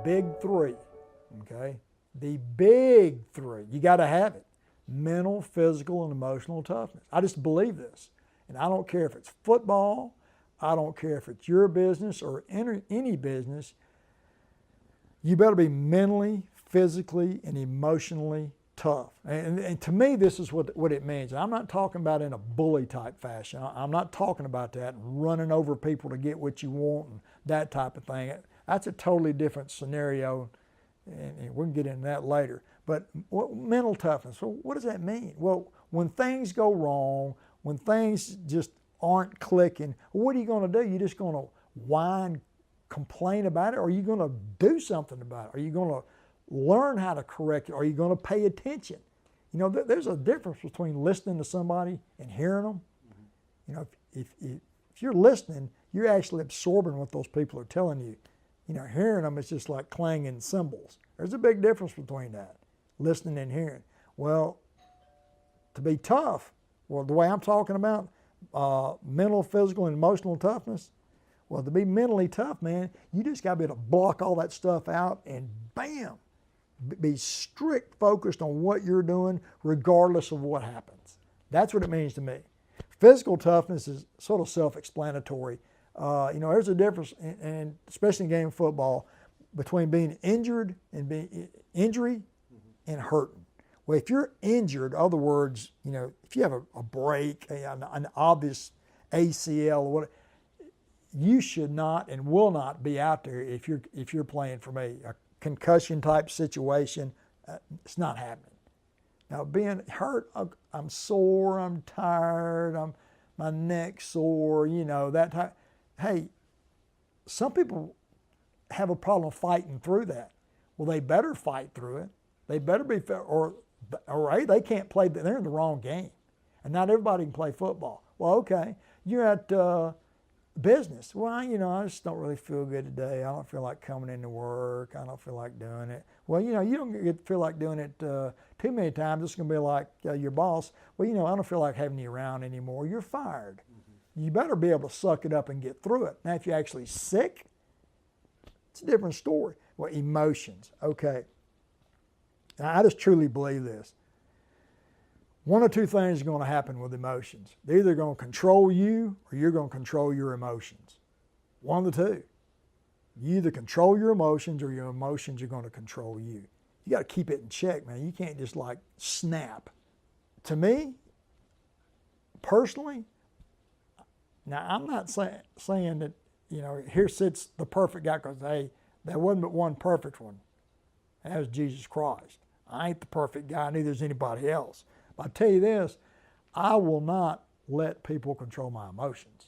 big three, okay? The big three. You got to have it. Mental, physical, and emotional toughness. I just believe this. And I don't care if it's football, I don't care if it's your business or any business, you better be mentally, physically, and emotionally tough. And to me, this is what it means. I'm not talking about in a bully type fashion. I'm not talking about that and running over people to get what you want and that type of thing. That's a totally different scenario, and we can get into that later. But mental toughness, so what does that mean? Well, when things go wrong, when things just aren't clicking, what are you going to do? You're just going to whine, complain about it, or are you going to do something about it? Are you going to learn how to correct it? Are you going to pay attention? You know, there's a difference between listening to somebody and hearing them. You know, if you're listening, you're actually absorbing what those people are telling you. You know, hearing them is just like clanging cymbals. There's a big difference between that, listening and hearing. Well, to be tough, well, the way I'm talking about mental, physical, and emotional toughness, well, to be mentally tough, man, you just got to be able to block all that stuff out and bam, be strict focused on what you're doing regardless of what happens. That's what it means to me. Physical toughness is sort of self-explanatory. You know, there's a difference, and especially in game of football, between being injured and being injury and hurting. Well, if you're injured, in other words, you know, if you have a break, an obvious ACL or whatever, you should not and will not be out there if you're playing from a concussion type situation. It's not happening. Now, being hurt, I'm sore, I'm tired, my neck's sore, you know, that type. Hey, some people have a problem fighting through that. Well, they better fight through it. They better be, or they can't play, they're in the wrong game. And not everybody can play football. Well, okay, you're at business. Well, you know, I just don't really feel good today. I don't feel like coming into work. I don't feel like doing it. Well, you know, you don't feel like doing it too many times. It's going to be like your boss. Well, you know, I don't feel like having you around anymore. You're fired. You better be able to suck it up and get through it. Now, if you're actually sick, it's a different story. Well, emotions. Okay. Now, I just truly believe this. One or two things are going to happen with emotions. They're either going to control you or you're going to control your emotions. One of the two. You either control your emotions or your emotions are going to control you. You got to keep it in check, man. You can't just like snap. To me, personally, now I'm not saying that, you know, here sits the perfect guy, because, hey, there wasn't but one perfect one. And that was Jesus Christ. I ain't the perfect guy, neither is anybody else. But I tell you this, I will not let people control my emotions.